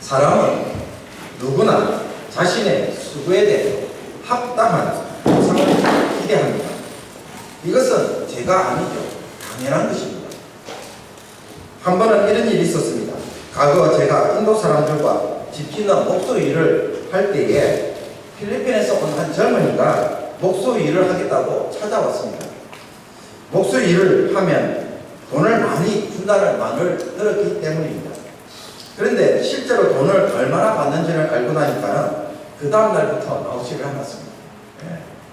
사람은 누구나 자신의 수고에 대해 합당한 보상을 기대합니다. 이것은 제가 아니죠. 당연한 것입니다. 한 번은 이런 일이 있었습니다. 과거 제가 인도 사람들과 집짓는 목소 일을 할 때에 필리핀에서 온 한 젊은이가 목소 일을 하겠다고 찾아왔습니다. 목소 일을 하면 돈을 많이 준다는 말을 들었기 때문입니다. 그런데 실제로 돈을 얼마나 받는지를 알고 나니까는 그 다음 날부터 나오지를 않았습니다.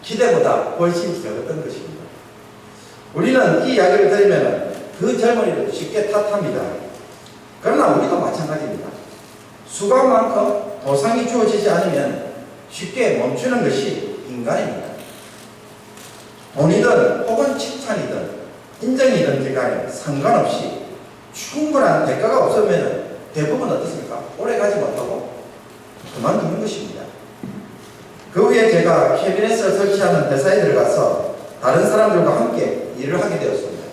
기대보다 훨씬 적었던 것입니다. 우리는 이 이야기를 들으면 그 젊은이를 쉽게 탓합니다. 그러나 우리도 마찬가지입니다. 수고만큼 보상이 주어지지 않으면 쉽게 멈추는 것이 인간입니다. 돈이든 혹은 칭찬이든 인정이든지 간에 상관없이 충분한 대가가 없으면 대부분 어떻습니까? 오래 가지 못하고 그만두는 것입니다. 그 후에 제가 캐비넷을 설치하는 회사에 들어가서 다른 사람들과 함께 일을 하게 되었습니다.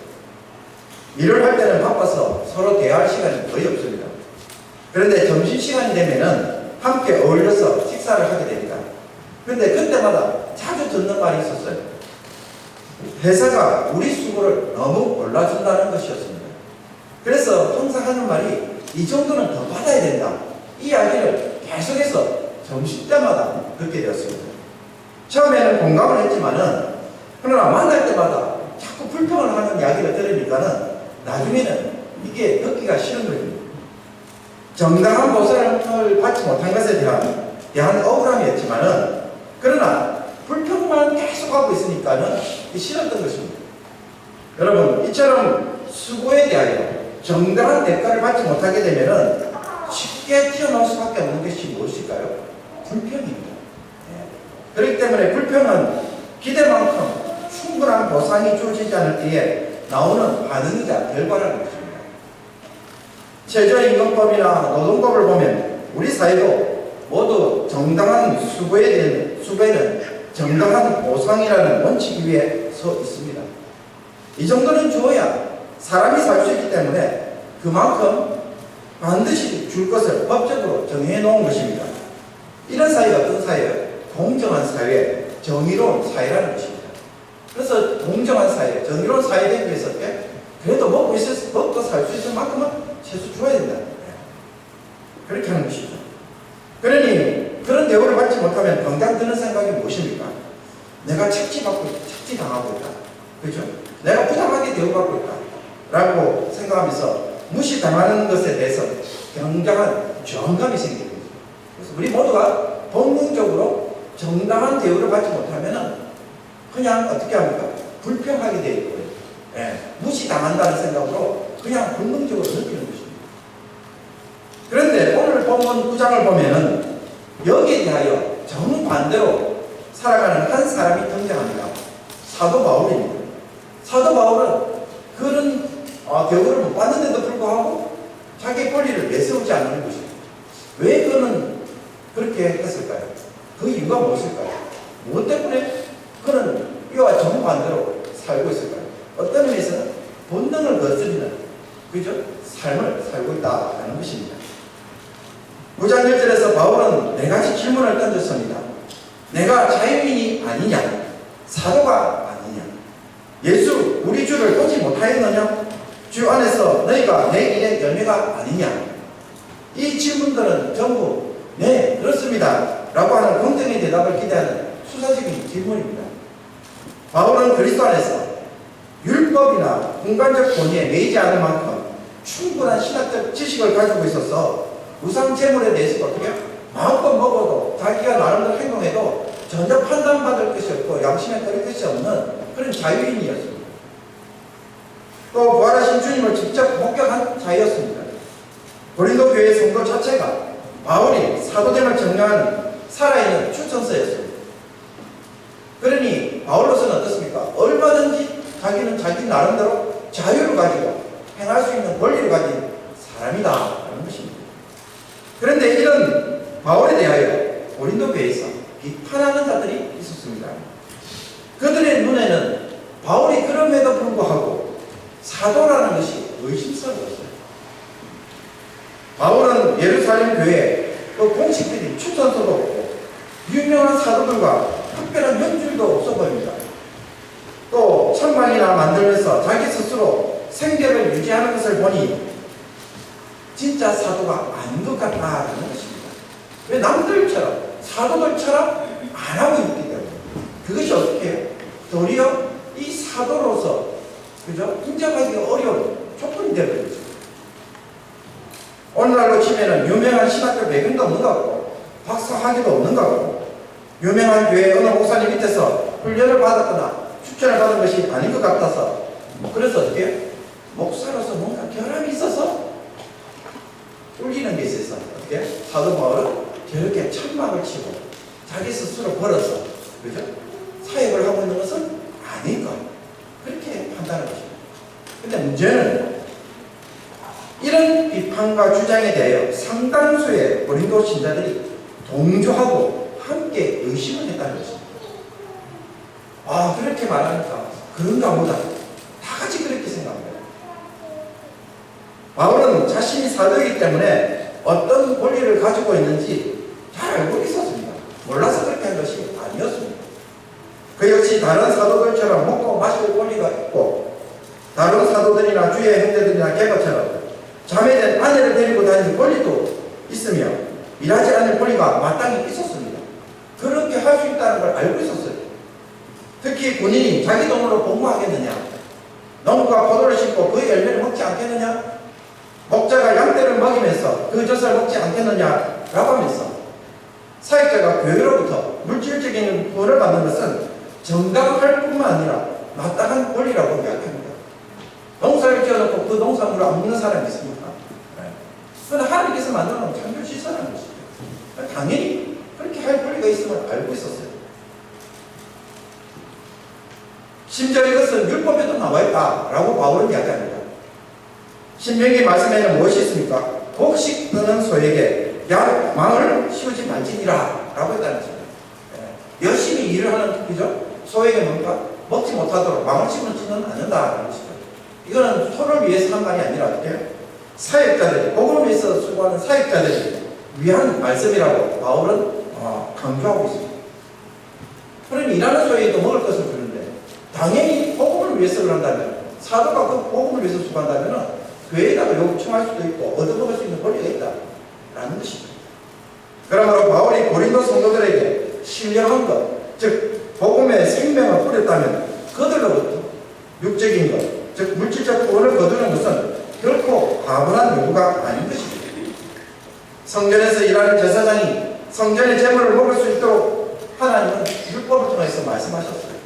일을 할 때는 바빠서 서로 대화할 시간이 거의 없습니다. 그런데 점심시간이 되면은 함께 어울려서 식사를 하게 됩니다. 그런데 그때마다 자주 듣는 말이 있었어요. 회사가 우리 수고를 너무 몰라준다는 것이었습니다. 그래서 항상 하는 말이 이 정도는 더 받아야 된다. 이 이야기를 계속해서 점심때마다 듣게 되었습니다. 처음에는 공감을 했지만은 그러나 만날 때마다 자꾸 불평을 하는 이야기를 들으니까는 나중에는 이게 듣기가 싫은 거입니다. 정당한 보상을 받지 못한 것에 대한 억울함이었지만은 그러나 불평만 계속하고 있으니까는 싫었던 것입니다. 여러분, 이처럼 수고에 대하여 정당한 대가를 받지 못하게 되면은 쉽게 튀어나올 수밖에 없는 것이 무엇일까요? 불평입니다. 그렇기 때문에 불평은 기대만큼 충분한 보상이 주어지지 않을 때에 나오는 반응이자 결과라는 것입니다. 최저임금법이나 노동법을 보면 우리 사회도 모두 정당한 수배는 정당한 보상이라는 원칙 위에 서 있습니다. 이 정도는 주어야 사람이 살 수 있기 때문에 그만큼 반드시 줄 것을 법적으로 정해 놓은 것입니다. 이런 사회가 어떤 사회예요? 공정한 사회, 정의로운 사회라는 것입니다. 그래서 공정한 사회, 정의로운 사회 되기 위해서 그래도 먹고 살 수 있을 만큼은 최소 줘야 된다. 그렇게 하는 것이죠. 그러니 그런 대우를 받지 못하면 당장 드는 생각이 무엇입니까? 내가 착취당하고 있다. 그죠? 내가 부당하게 대우받고 있다. 라고 생각하면서 무시당하는 것에 대해서 굉장한 저항감이 생기는 거죠. 그래서 우리 모두가 본능적으로 정당한 대우를 받지 못하면 그냥 어떻게 합니까? 불평하게 되어 있고요. 무시당한다는 생각으로 그냥 본능적으로 느끼는 것입니다. 그런데 오늘 본문 9장을 보면은 여기에 대하여 정반대로 살아가는 한 사람이 등장합니다. 사도 바울입니다. 사도 바울은 그런 대우를 못 받는데도 불구하고 자기 권리를 내세우지 않는 것입니다. 왜 그는 그렇게 했을까요? 그 이유가 무엇일까요? 무엇 때문에 그는 이와 정반대로 살고 있을까요? 어떤 의미에서는 본능을 거스르는 그죠? 삶을 살고 있다는 것입니다. 9장 1절에서 바울은 네 가지 질문을 던졌습니다. 내가 자유인이 아니냐? 사도가 아니냐? 예수 우리 주를 보지 못하였느냐? 주 안에서 너희가 내 일의 열매가 아니냐? 이 질문들은 전부 네 그렇습니다 라고 하는 긍정의 대답을 기대하는 수사적인 질문입니다. 바울은 그리스도 안에서 율법이나 공간적 권위에 매이지 않을 만큼 충분한 신학적 지식을 가지고 있어서 우상 제물에 대해서 어떻게 마음껏 먹어도 자기가 나름대로 행동해도 전혀 판단받을 것이 없고 양심에 따를 것이 없는 그런 자유인이었습니다. 또 부활하신 주님을 직접 목격한 자였습니다. 고린도 교회 성도 자체가 바울이 사도됨을 증명하는 살아있는 추천서였습니다. 그러니 바울로서는 어떻습니까? 얼마든지 자기는 자기 나름대로 자유를 가지고 행할 수 있는 권리를 가진 사람이다 라는 것입니다. 그런데 이런 바울에 대하여 고린도 교회에서 비판하는 자들이 있었습니다. 그들의 눈에는 바울이 그럼에도 불구하고 사도라는 것이 의심스러웠어요. 바울은 예루살렘 교회에 그 공식들이 추천서도 없고 유명한 사도들과 특별한 연줄도 없어 보입니다. 또 천막이나 만들면서 자기 스스로 생계를 유지하는 것을 보니 진짜 사도가 아닌 것 같다는 것입니다. 왜 남들처럼 사도들처럼 안 하고 있기 때문에 그것이 어떻게 해요? 도리어 이 사도로서 그죠? 인정하기 어려운 조건이 되어버리죠. 오늘날로 치면은 유명한 신학교 배경도 없는 것 같고 박사학위도 없는 것 같고 유명한 교회 어느 목사님 밑에서 훈련을 받았거나 추천을 받은 것이 아닌 것 같아서 그래서 어떻게 해요? 목사로서 뭔가 결함이 있어서 뚫리는 게 있어서 어떻게 해요? 사도 바울은 저렇게 천막을 치고 자기 스스로 벌어서 그죠? 사역을 하고 있는 것은 아닌 것 그렇게 판단하는 것입니다. 근데 문제는 이런 비판과 주장에 대하여 상당수의 고린도 신자들이 동조하고 함께 의심을 했다는 것입니다. 아, 그렇게 말하니까 그런가 보다. 다 같이 그렇게 생각합니다. 바울은 자신이 사도이기 때문에 어떤 권리를 가지고 있는지 잘 알고 있었습니다. 몰라서 그렇게 한 것이 아니었습니다. 그 역시 다른 사도들처럼 먹고 마실 권리가 있고 다른 사도들이나 주의 형제들이나 계보처럼 자매된 아내를 데리고 다니는 권리도 있으며 일하지 않을 권리가 마땅히 있었습니다. 그렇게 할 수 있다는 걸 알고 있었어요. 특히 군인이 자기 돈으로 복무하겠느냐, 농부가 포도를 심고 그 열매를 먹지 않겠느냐, 목자가 양떼를 먹이면서 그 젖을 먹지 않겠느냐라고 하면서 사역자가 교회로부터 물질적인 구원을 받는 것은 정당할 뿐만 아니라 마땅한 권리라고 이야기합니다. 농사를 지어놓고 그 농산물을 안 먹는 사람이 있습니까? 그런데 하나님께서 만들어놓은 창조 시설하는 것이죠. 당연히 그렇게 할 권리가 있음을 알고 있었어요. 심지어 이것은 율법에도 나와 있다라고 바울은 이야기합니다. 신명기 말씀에는 무엇이 있습니까? 곡식 뜨는 소에게 망을 씌우지 말지니라 라고 했다는 것입니다. 열심히 일을 하는 그죠? 소에게 뭔가 먹지 못하도록 망을 씌우지는 않는다는 것이죠. 이거는 소를 위해서 한 말이 아니라 어떻게 사역자들이 복음을 위해서 수고하는 사역자들이 위한 말씀이라고 바울은 강조하고 있습니다. 그러니 일하는 소에도 먹을 것을 주는데 당연히 복음을 위해서 한다면 사도가 그 복음을 위해서 수고한다면 교회에다가 요청할 수도 있고 얻어먹을 수 있는 권리가 있다라는 것이죠. 그러므로 바울이 고린도 성도들에게 신령한 것, 즉 복음의 생명을 뿌렸다면 그들로부터 육적인 것, 즉 물질적 구원을 거두는 것은 결코 과분한 요구가 아닌 것입니다. 성전에서 일하는 제사장이 성전의 제물을 먹을 수 있도록 하나님은 율법을 통해서 말씀하셨어요.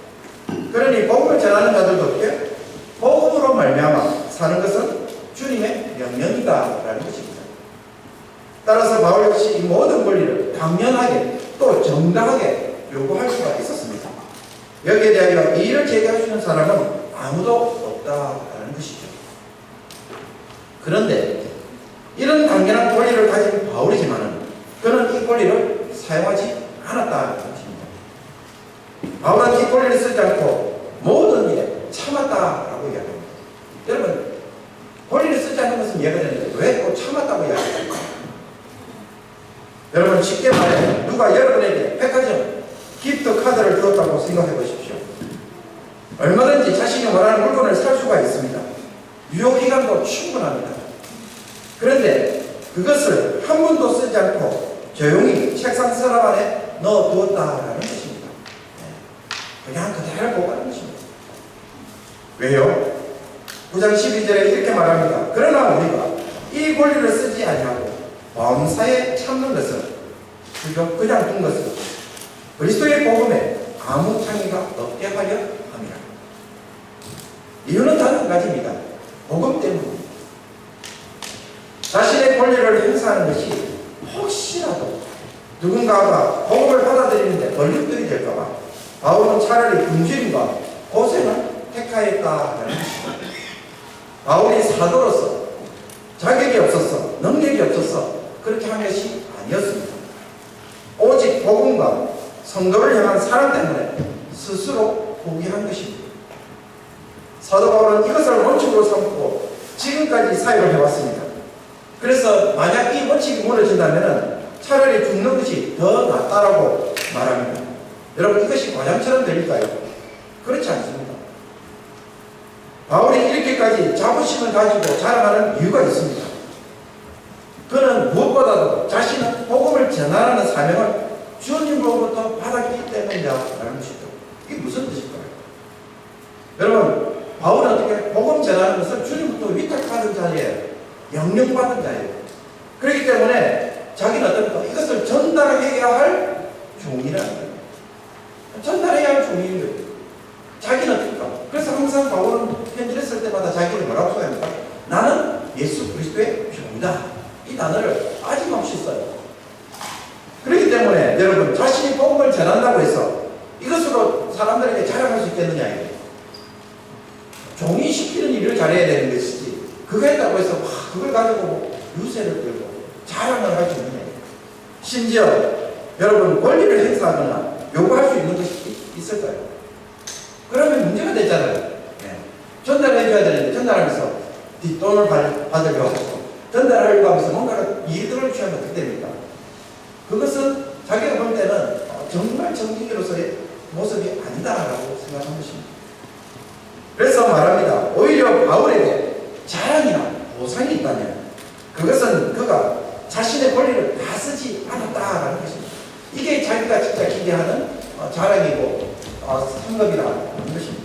그러니 복음을 전하는 자들도 어떻게 복음으로 말미암아 사는 것은 주님의 명령이다라는 것입니다. 따라서 바울 역시 이 모든 권리를 당연하게 또 정당하게 요구할 수가 있었습니다. 여기에 대하여 이의를 제기할 수 있는 사람은 아무도 없다라는 것이죠. 그런데 이런 당연한 권리를 가진 바울이지만은 그는 이 권리를 사용하지 않았다는 것입니다. 바울은 이 권리를 쓰지 않고 모든 일에 참았다라고 이야기합니다. 여러분, 권리를 쓰지 않는 것은 이해가 되는데 왜 또 참았다고 이야기합니까? 여러분, 쉽게 말해 누가 여러분에게 백화점 기프트 카드를 주었다고 생각해 보십시오. 얼마든지 자신이 원하는 물건을 살 수가 있습니다. 유효기간도 충분합니다. 그런데 그것을 한 번도 쓰지 않고 조용히 책상 서랍 안에 넣어두었다라는 것입니다. 그냥 그대로 보관하는 것입니다. 왜요? 9장 12절에 이렇게 말합니다. 그러나 우리가 이 권리를 쓰지 아니하고 범사에 참는 것은 그냥 둔 것은 그리스도의 복음에 아무 창의가 없게 하려 합니다. 이유는 단 한 가지입니다. 복음 때문입니다. 자신의 권리를 행사하는 것이 혹시라도 누군가가 복음을 받아들이는데 걸림돌이 될까봐 바울은 차라리 굶주림과 고생을 택하였다는 것입니다. 바울이 사도로서 자격이 없어서 능력이 없어서 그렇게 한 것이 아니었습니다. 오직 복음과 성도를 향한 사랑 때문에 스스로 포기한 것입니다. 사도 바울은 이것을 원칙으로 삼고 지금까지 사역을 해왔습니다. 그래서 만약 이 원칙이 무너진다면 차라리 죽는 것이 더 낫다라고 말합니다. 여러분, 이것이 과장처럼 들릴까요? 그렇지 않습니다. 바울이 이렇게까지 자부심을 가지고 자랑하는 이유가 있습니다. 그는 무엇보다도 자신은 복음을 전하라는 사명을 주님으로부터 받았기 때문이라는 것이죠. 이게 무슨 뜻일까요? 여러분, 바울은 어떻게 복음 전하는 것을 주님부터 위탁받은 자예요. 명령받은 자예요. 그렇기 때문에 자기는 어떻습니까? 이것을 전달해야 할 종이라는 거예요. 전달해야 할 종인 거예요. 자기는 어떻습니까? 그래서 항상 바울은 편지를 쓸 때마다 자기를 뭐라고 써야 합니까? 나는 예수 그리스도의 종이다. 이 단어를 빠짐없이 써요. 그렇기 때문에 여러분, 자신이 복음을 전한다고 해서 이것으로 사람들에게 자랑할 수 있겠느냐 이거예요. 종이 시키는 일을 잘해야 되는 것이지, 그거 했다고 해서 그걸 가지고 유세를 들고 자랑을 할 수 있느냐. 심지어 여러분, 권리를 행사하거나 요구할 수 있는 것이 있을까요? 그러면 문제가 되잖아요. 네. 전달해줘야 되는데 전달하면서 뒷돈을 받으려고 하고 전달하려고 하면서 뭔가 이득을 취하면 어떻게 됩니까? 그것은 자기가 볼 때는 정말 정직으로서의 모습이 아니다라고 생각한 것입니다. 그래서 말합니다. 오히려 바울에게 자랑이나 보상이 있다면 그것은 그가 자신의 권리를 다 쓰지 않았다라는 것입니다. 이게 자기가 진짜 기대하는 자랑이고 상급이라는 것입니다.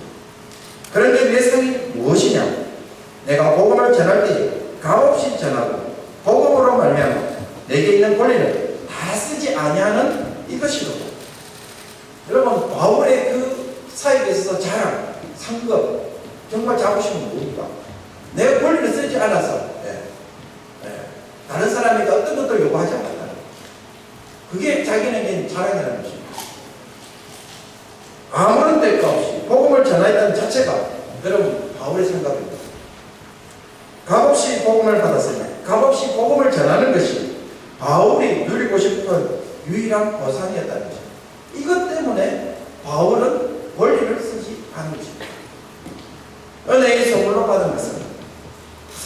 그런데 내 상이 무엇이냐? 내가 복음을 전할 때 값없이 전하고 복음으로 말미암아 내게 있는 권리를 다 쓰지 아니하는 이것이로다. 여러분, 바울의 그 사역에 있어서 자랑, 상급, 정말 자부심은 뭡니까? 내 권리를 쓰지 않아서 다른 사람에게 어떤 것도 요구하지 않았다. 그게 자기에게 자랑이라는 것입니다. 아무런 대가 없이 복음을 전하였다는 자체가 여러분, 바울의 생각입니다. 값없이 복음을 받았으니 값없이 복음을 전하는 것이 바울이 누리고 싶은 유일한 보상이었다는 것입니다. 이것 때문에 바울은 권리를 쓰지 않은 것입니다. 은혜의 선물로 받은 것은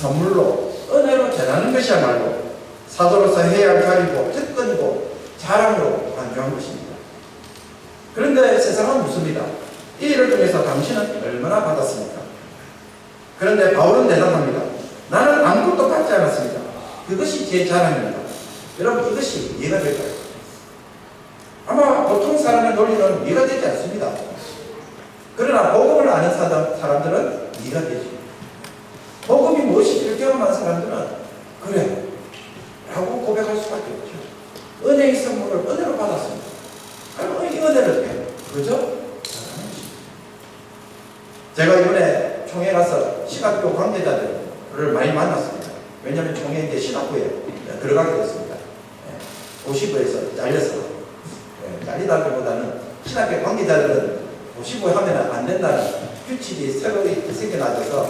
선물로 은혜로 전하는 것이야말로 사도로서 해야 할 자리고 특권이고 자랑으로 간주한 것입니다. 그런데 세상은 묻습니다. 이 일을 통해서 당신은 얼마나 받았습니까? 그런데 바울은 대답합니다. 나는 아무것도 받지 않았습니다. 그것이 제 자랑입니다. 여러분, 이것이 이해가 될까요? 아마 보통 사람의 논리는 이해가 되지 않습니다. 그러나 복음을 아는 사람들은 이해가 되죠. 복음이 무엇인지를 경험한 사람들은 그래 라고 고백할 수밖에 없죠. 은혜의 선물을 은혜로 받았습니다. 그럼 이 은혜를 어떻게 해요? 그죠? 제가 이번에 총회 가서 신학교 관계자들을 많이 만났습니다. 왜냐하면 총회 이제 신학부에 들어가게 됐습니다. 50부에서 잘려서 잘리다기보다는 신학교 관계자들은 50부 하면 안 된다는 규칙이 새로 생겨나져서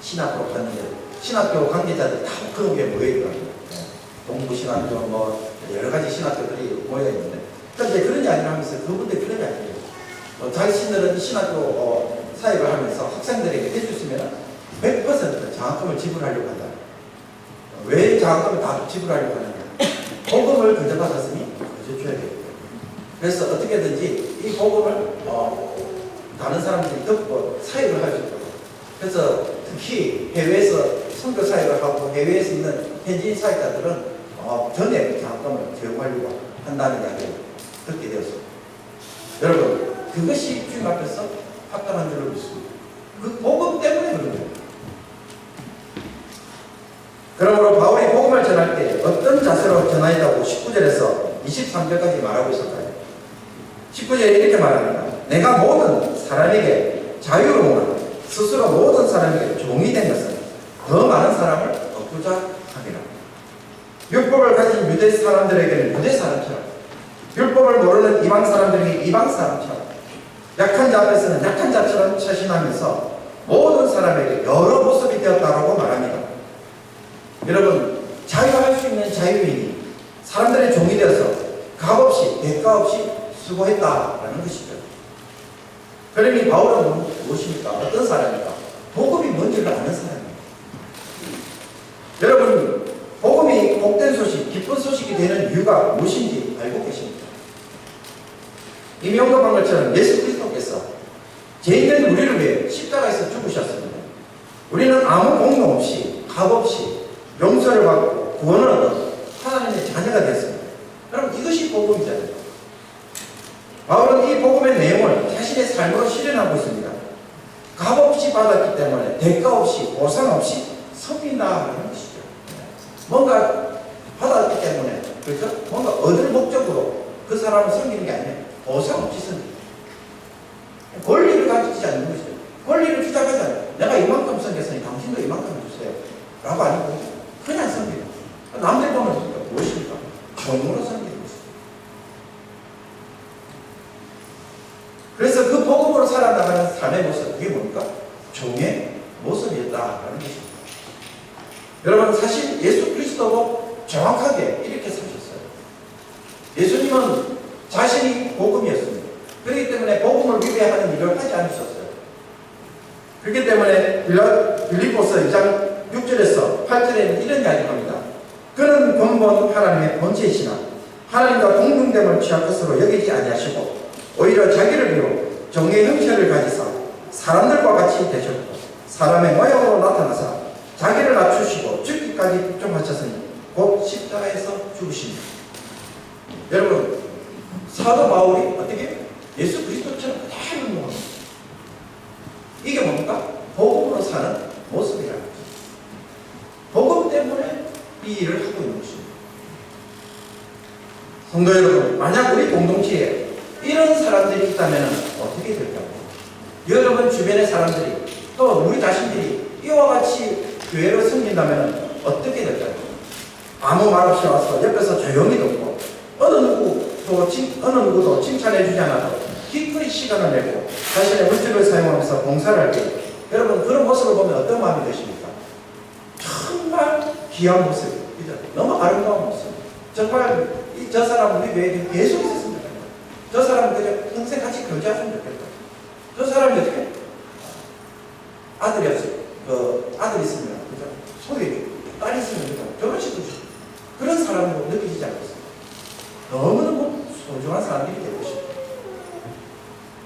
신학교로 갔는데 신학교 관계자들 다 그 위에 모여있더라고요. 동부신학교 뭐 여러 가지 신학교들이 모여있는데, 그런데 그런 이야기를 하면서 그분들 그런 이야기예요. 자신들은 신학교 사역을 하면서 학생들에게 해줄 수 있으면 100% 장학금을 지불하려고 한다. 왜 장학금을 다 지불하려고 하느냐? 복음을 건져받았으니 건져줘야 되겠다. 그래서 어떻게든지 이 복음을 다른 사람들이 듣고 사역을 할 수 있도록. 그래서 특히 해외에서 선교 사역을 하고 해외에서 있는 현지인 사역자들은 전액 장학금을 제공하려고 한다는 이야기를 듣게 되었습니다. 여러분, 그것이 주님 앞에서 합당한 줄로 믿습니다. 그 복음 때문에 그런 거예요. 그러므로 바울이 복음을 전할 때 어떤 자세로 전하였다고 19절에서 23절까지 말하고 있었까요? 19절에 이렇게 말합니다. 내가 모든 사람에게 자유로우나 스스로 모든 사람에게 종이 된 것은 더 많은 사람을 얻고자 함이라. 율법을 가진 유대 사람들에게는 유대 사람처럼, 율법을 모르는 이방 사람들에게 이방 사람처럼, 약한 자 앞에서는 약한 자처럼 처신하면서 모든 사람에게 여러 모습이 되었다라고 말합니다. 여러분, 자유할 수 있는 자유인이 사람들의 종이 되어서 값없이 대가 없이 수고했다라는 것이죠. 그러니 바울은 무엇입니까? 어떤 사람입니까? 복음이 뭔지를 아는 사람입니다. 여러분, 복음이 복된 소식, 기쁜 소식이 되는 이유가 무엇인지 알고 계십니까? 이미 언급한 것처럼 예수 그리스도께서 죄인된 우리를 위해 십자가에서 죽으셨습니다. 우리는 아무 공로 없이, 값 없이 용서를 받고 구원을 얻어 하나님의 자녀가 되었습니다. 여러분, 이것이 복음이잖아요. 바울은 이 복음의 내용을 자신의 삶으로 실현하고 있습니다. 값 없이 받았기 때문에 대가 없이, 보상 없이 섬긴다는 것이죠. 뭔가 받았기 때문에, 그렇죠? 뭔가 얻을 목적으로 그 사람을 섬기는 게 아니에요. 보상 없이 섬깁니다. 권리를 가지지 않는 것이죠. 권리를 주장하지 않아요. 내가 이만큼 섬겼으니 당신도 이만큼 주세요. 라고 아니고 그냥 섬깁니다. 남들 보면 무엇입니까? 종으로 섬기는 것이죠. 그래서 그 복음으로 살아나가는 삶의 모습, 그게 뭡니까? 종의 모습이었다라는 것입니다. 여러분, 사실 예수 그리스도도 정확하게 이렇게 사셨어요. 예수님은 자신이 복음이었습니다. 그렇기 때문에 복음을 위배하는 일을 하지 않으셨어요. 그렇기 때문에 빌립보서 2장 6절에서 8절에는 이런 이야기를 합니다. 그는 근본 하나님의 본체이시나 하나님과 동등됨을 취할 것으로 여기지 아니하시고 오히려 자기를 비워 정의 형체를 가지사 사람들과 같이 되셨고 사람의 모양으로 나타나사 자기를 낮추시고 죽기까지 복종하셨으니 곧 십자가에서 죽으십니다. 여러분, 사도 바울이 어떻게 예수 그리스도처럼 그대로 뭡니까? 이게 뭡니까? 복음으로 사는 모습이라는 거죠. 복음 때문에 이 일을 하고 있는 것입니다. 성도 여러분, 만약 우리 공동체에 이런 사람들이 있다면 어떻게 될까요? 여러분 주변의 사람들이 또 우리 자신들이 이와 같이 교회로 섬긴다면 어떻게 될까요? 아무 말 없이 와서 옆에서 조용히 듣고 어느 누구도 칭찬해 주지 않아도 기꺼이 시간을 내고 자신의 물질을 사용하면서 봉사를 할 때 여러분 그런 모습을 보면 어떤 마음이 드십니까? 정말 귀한 모습, 그죠? 너무 아름다운 모습. 정말 저 사람 우리 교회에 계속 있었으면 좋겠다. 저 사람은 그냥 평생 같이 교제했으면 좋겠다. 저 사람이 어떻게 아들이 있으면 그죠? 소위 딸이 있으면 그죠? 결혼식도 주고 그런 사람으로 느끼지 않겠습니까? 너무너무 소중한 사람들이 되고 싶다.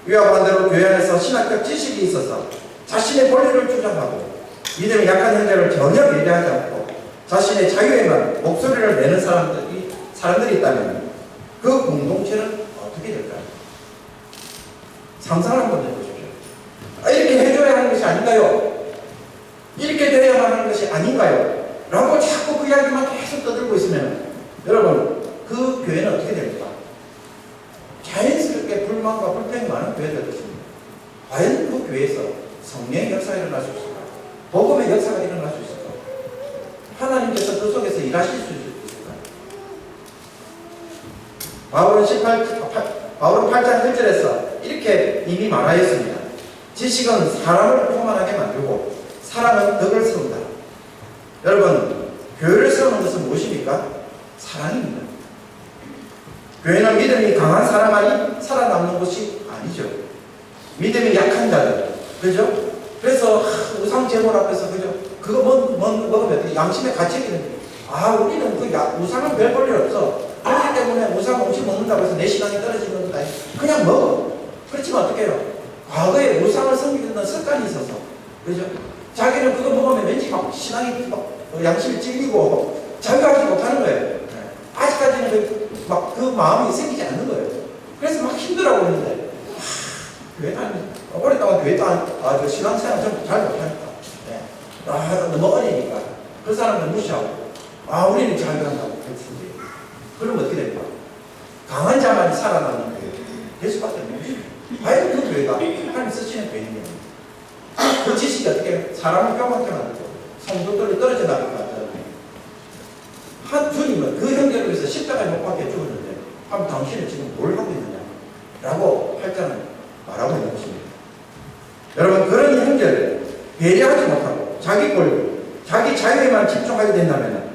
이와 반대로 교회 안에서 신학적 지식이 있어서 자신의 권리를 주장하고 믿음이 약한 형제를 전혀 배려하지 않고 자신의 자유에만 목소리를 내는 사람들이 있다면 그 공동체는 어떻게 될까요? 상상을 한번 해보십시오. 이렇게 해줘야 하는 것이 아닌가요? 이렇게 되어야만 하는 것이 아닌가요? 라고 자꾸 그 이야기만 계속 떠들고 있으면 여러분 그 교회는 어떻게 됩니까? 자연스럽게 불만과 불평이 많은 교회가 되십니다. 과연 그 교회에서 성령의 역사가 일어날 수 있을까? 복음의 역사가 일어날 수 있을까? 하나님께서 그 속에서 일하실 수 있을까? 바울은 8장 1절에서 이렇게 이미 말하였습니다. 지식은 사람을 교만하게 만들고 사람은 덕을 세운다. 여러분, 교회를 세우는 것은 무엇입니까? 사랑입니다. 교회는 믿음이 강한 사람만이 살아남는 것이 아니죠. 믿음이 약한 자들, 그죠? 그래서 우상 제물 앞에서 그죠? 그거 먹으면 양심의 가책이 있는데 우리는 그 우상은 별 볼 일 없어. 그렇기 때문에 우상 음식 먹는다고 해서 내 신앙이 떨어지는 건 아니고 그냥 먹어. 그렇지만 어떻게 해요? 과거에 우상을 섬기는 습관이 있어서 그죠? 자기는 그거 먹으면 왠지 막 신앙이 막 양심이 찔리고 자기가 하지 못하는 거예요. 아직까지는 그 마음이 생기지 않는 거예요. 그래서 막 힘들어하고 있는데 교회 오랫동안 교회 그 신앙생활 좀 잘 못하니까 너무 어리니까 그 사람을 무시하고 우리는 잘 간다고 그랬는데 그러면 어떻게 될까? 강한 자만이 살아남는 교회 될 수밖에 없는 것입니다. 과연 그 교회가 하나님 쓰시는 교회입니다. 그 지식이 어떻게 사람을 교만하게 만들고 성도들을 떨어져 나가게 만들어요. 주님은 그 형제를 위해서 십자가에 못 박혀 죽었는데 당신은 지금 뭘 하고 있느냐 라고 8장은 말하고 있는 것입니다. 여러분, 그런 형제를 배려하지 못하고 자기 권리, 자기 자유에만 집중하게 된다면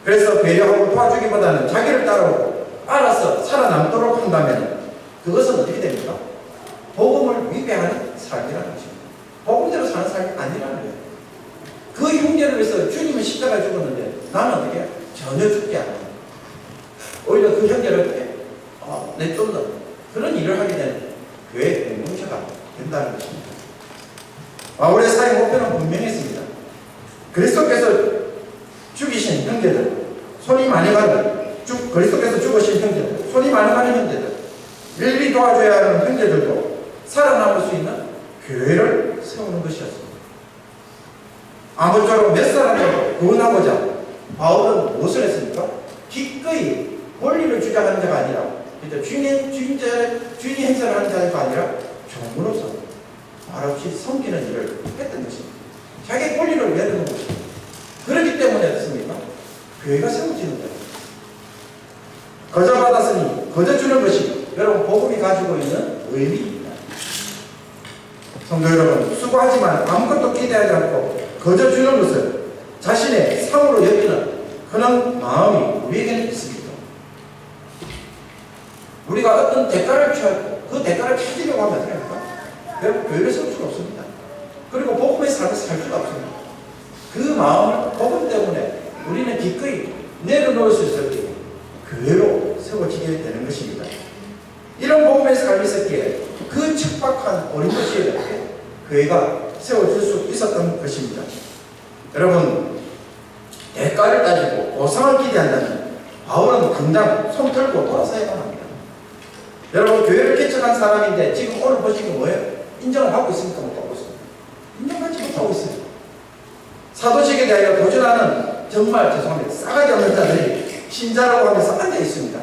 그래서 배려하고 도와주기보다는 자기를 따라오고 알아서 살아남도록 한다면 그것은 어떻게 됩니까? 복음을 위배하는 삶이라는 것입니다. 복음대로 사는 삶이 아니라는 거예요. 그 형제를 위해서 주님은 십자가에 죽었는데 나는 어떻게? 전혀 죽지 않아. 오히려 그 형제를 어떻게? 내쫓는 그런 일을 하게 되는 교회의 공동체가 된다는 것입니다. 바울의 사회 목표는 분명했습니다. 그리스도께서 죽이신 형제들, 손이 많이 가는 그리스도께서 죽으신 형제들, 손이 많이 가는 형제들, 일일이 도와줘야 하는 형제들도 살아남을 수 있는 교회를 세우는 것이었습니다. 아무쪼록 몇 사람을 구원하고자 바울은 무엇을 했습니까? 기꺼이 권리를 주장하는 자가 아니라 주인이 행사를 하는 자가 아니라 종으로서 말없이 섬기는 일을 했던 것입니다. 자기 권리를 내려놓은 것입니다. 그렇기 때문에 했습니까? 교회가 세워지는 거예요. 거저 받았으니 거저 주는 것이 여러분 복음이 가지고 있는 의미입니다. 성도 여러분, 수고하지만 아무것도 기대하지 않고 거저 주는 것을 자신의 상으로 여기는 그런 마음이 우리에게는 있습니다. 우리가 어떤 대가를 취하고 그 대가를 찾으려고 하면 어떻게 합니까? 여러분, 교회를 세울 수가 없습니다. 그리고 복음의 삶을 살 수가 없습니다. 그 마음을 복음 때문에 우리는 기꺼이 내려놓을 수 있을 때 교회로 세워지게 되는 것입니다. 이런 복음의 삶이 있었기에 그 척박한 어린 도시에 교회가 세워질 수 있었던 것입니다. 여러분, 대가를 따지고 보상을 기대한다면 바울은 당장 손 들고 돌아서야만 합니다. 여러분, 교회를 개척한 사람인데 지금 오늘 보신 거 뭐예요? 인정을 받고 있습니까? 못 받고 있습니까? 인정받지 못하고 있어요. 사도직에 대하여 도전하는 정말 죄송합니다. 싸가지 없는 자들이 신자라고 하면서 앉아 있습니다.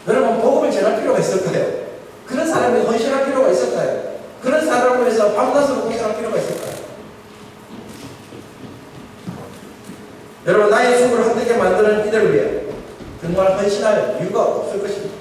여러분, 복음을 전할 필요가 있을까요? 그런 사람이 헌신할 필요가 있을까요? 그런 사람을 위해서 밤낮으로 헌신할 필요가 있을까요? 여러분, 나의 숨을 헛되게 만드는 이들을 위해 정말 헌신할 이유가 없을 것입니다.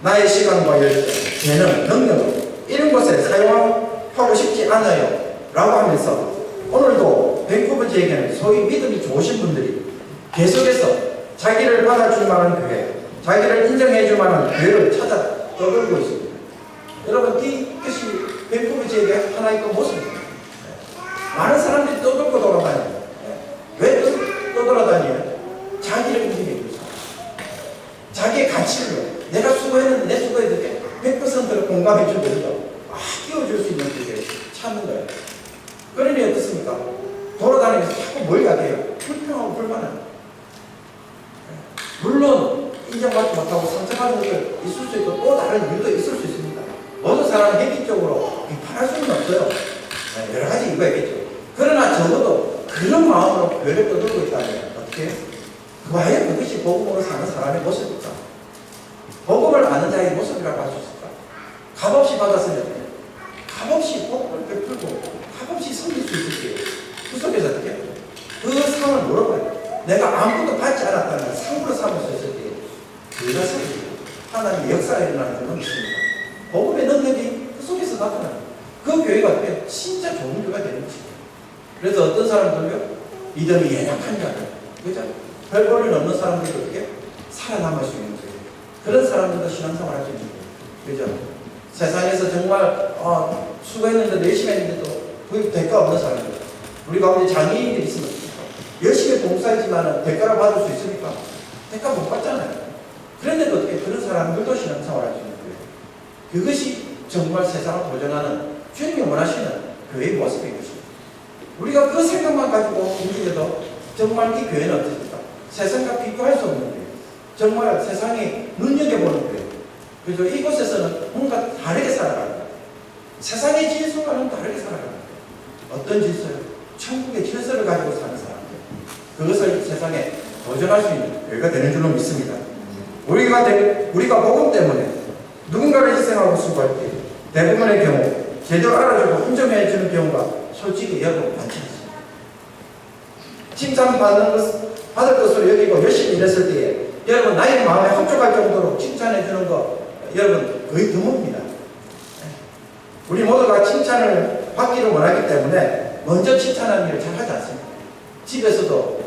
나의 시간과 열정, 재능, 능력을 이런 것에 사용하고 싶지 않아요 라고 하면서 오늘도 밴쿠버 지역에는 소위 믿음이 좋으신 분들이 계속해서 자기를 받아줄 만한 교회, 자기를 인정해줄 만한 교회를 찾아 떠돌고 있습니다. 여러분, 이것이 밴쿠버 지역의 하나의 그 모습입니다. 많은 사람들이 떠돌고 돌아다녀요. 왜 떠돌아다녀요? 자기를 인정해 주죠. 자기의 가치를 내가 수고했는데 내 수고에 100%를 공감해 주면서 끼워줄 수 있는 교회를 찾는 거예요. 그러니 어떻습니까? 돌아다니면서 자꾸 뭘 야기해요? 불평하고 불만은. 물론 인정받지 못하고 상처받는 것도 있을 수 있고 또 다른 이유도 있을 수 있습니다. 모든 사람은 획기적으로 비판할 수는 없어요. 여러 가지 이유가 있겠죠. 그러나 적어도 그런 마음으로 교회를 떠들고 있다면 어떻게? 과연 그것이 복음으로 사는 사람의 모습일까? 복음을 아는 자의 모습이라고 할 수 있을까? 값없이 받았으면 값없이 복음을 베풀고 값없이 섬길 수 있을게요. 그 속에서 어떻게? 그 상을 물어봐요. 내가 아무것도 받지 않았다면 상으로 삼을 수 있을 때 교회가 세워지고 하나님의 역사가 일어나는 그런 것입니다. 복음의 능력이 그 속에서 나타나요. 그 교회가 어떻게? 진짜 좋은 교회가 되는 것입니다. 그래서 어떤 사람들요? 믿음이 연약한 자들, 그죠? 별 볼일 없는 사람들이 어떻게? 살아남을 수 있는 거예요. 그런 사람들도 신앙생활 할 수 있는 거예요. 그죠? 세상에서 정말 수고했는데도 열심히 했는데도 그 대가 없는 사람들. 우리 가운데 장애인들이 있으면 열심히 봉사했지만 대가를 받을 수 있습니까? 대가 못 받잖아요. 그런데도 어떻게 그런 사람들도 신앙생활 할 수 있는 거예요. 그것이 정말 세상을 도전하는 주님이 원하시는 교회의 모습인 것입니다. 우리가 그 생각만 가지고 움직여도 정말 이 교회는 어떻습니까? 세상과 비교할 수 없는 교회. 정말 세상이 눈여겨보는 교회. 그래서 이곳에서는 뭔가 다르게 살아가는 거예요. 세상의 질서와는 다르게 살아가는 거예요. 어떤 질서요? 천국의 질서를 가지고 사는 사람들. 그것을 세상에 도전할 수 있는 교회가 되는 줄로 믿습니다. 우리가 복음 때문에 누군가를 희생하고 수고할 때 대부분의 경우 제대로 알아주고 인정해 주는 경우가 솔직히 여러분 많지 않습니다. 받을 것으로 여기고 열심히 일했을 때에 여러분 나의 마음에 합족할 정도로 칭찬해 주는 거 여러분 거의 드뭅니다. 우리 모두가 칭찬을 받기를 원하기 때문에 먼저 칭찬하는 일을 잘 하지 않습니다. 집에서도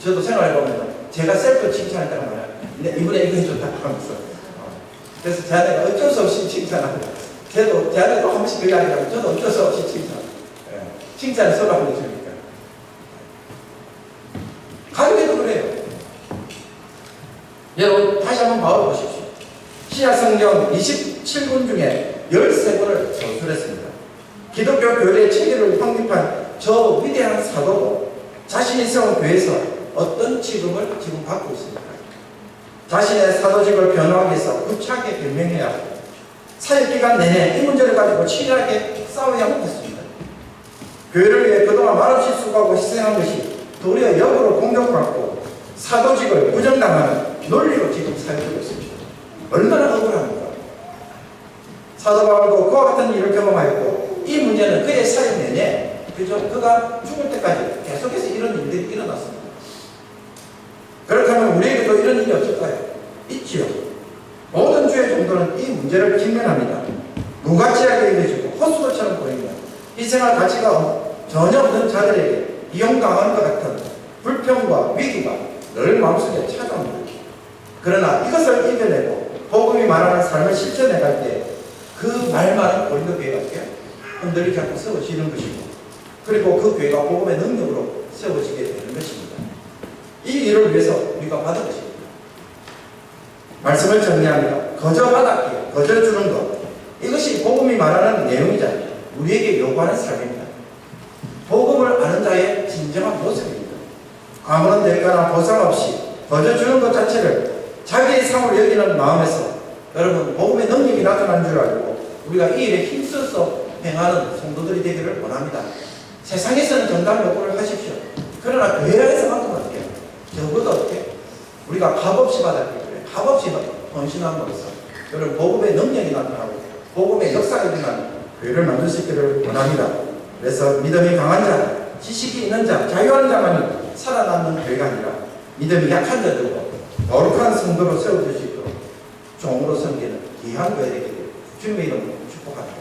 저도 생활해보면 제가 셀프 칭찬했다는 거예요. 이번에 이거 해줬다고 하면서 그래서 제 아내가 어쩔 수 없이 칭찬하고 저도 제안에도 한 번씩 그 이야기하면 저도 어쩔 수 없이 칭찬을 서로 하고 있으니까. 가족에도 그래요. 여러분 다시 한번 봐보십시오. 신약성경 27권 중에 13권을 저술했습니다. 기독교 교회의 체계를 확립한 저 위대한 사도도 자신이 세운 교회에서 어떤 직업을 지금 받고 있습니까? 자신의 사도직을 변호하기 위해서 구차하게 변명해야 하고 사역기간 내내 이 문제를 가지고 치열하게 싸워야만 했습니다. 교회를 위해 그동안 말없이 수고하고 희생한 것이 도리어 역으로 공격받고 사도직을 부정당하는 논리로 지금 사용되고 있습니다. 얼마나 억울합니까? 사도 바울도 그와 같은 일을 경험하였고 이 문제는 그의 사역 내내 그가 죽을 때까지 계속해서 이런 일들이 일어났습니다. 그렇다면 우리에게도 이런 일이 없을까요? 있지요. 모든 주의 정도는 이 문제를 직면합니다. 무가치하게 여겨지고 헛수고처럼 보입니다. 희생할 가치가 전혀 없는 자들에게 이용당하는 것 같은 불평과 위기가 늘 마음속에 찾아옵니다. 그러나 이것을 이겨내고 복음이 말하는 삶을 실천해갈 때 그 말만은 고린도 교회가 흔들리지 않고 세워지는 것이고 그리고 그 교회가 복음의 능력으로 세워지게 되는 것입니다. 이 일을 위해서 우리가 받은 것입니다. 말씀을 정리합니다. 거저 받았기에 거저 주는 것 이것이 복음이 말하는 내용이자 우리에게 요구하는 삶입니다. 복음을 아는 자의 진정한 모습입니다. 아무런 대가나 보상 없이 거저 주는 것 자체를 자기의 상으로 여기는 마음에서 여러분 복음의 능력이 나타난 줄 알고 우리가 이 일에 힘써서 행하는 성도들이 되기를 원합니다. 세상에서는 정당 요구를 하십시오. 그러나 교회 안에서만큼 어떻게 해요? 적어도 어떻게 우리가 값없이 받았기 때문에 값없이 헌신함으로써 여러분 복음의 능력이 나타나고 복음의 역사가 일어나는 교회를 만들 수 있기를 원합니다. 그래서 믿음이 강한 자, 지식이 있는 자, 자유한 자만이 살아남는 교회가 아니라 믿음이 약한 자들과 거룩한 성도로 세워질 수 있도록 종으로 섬기는 귀한 교회 되기를 주님의 이름으로 축복합니다.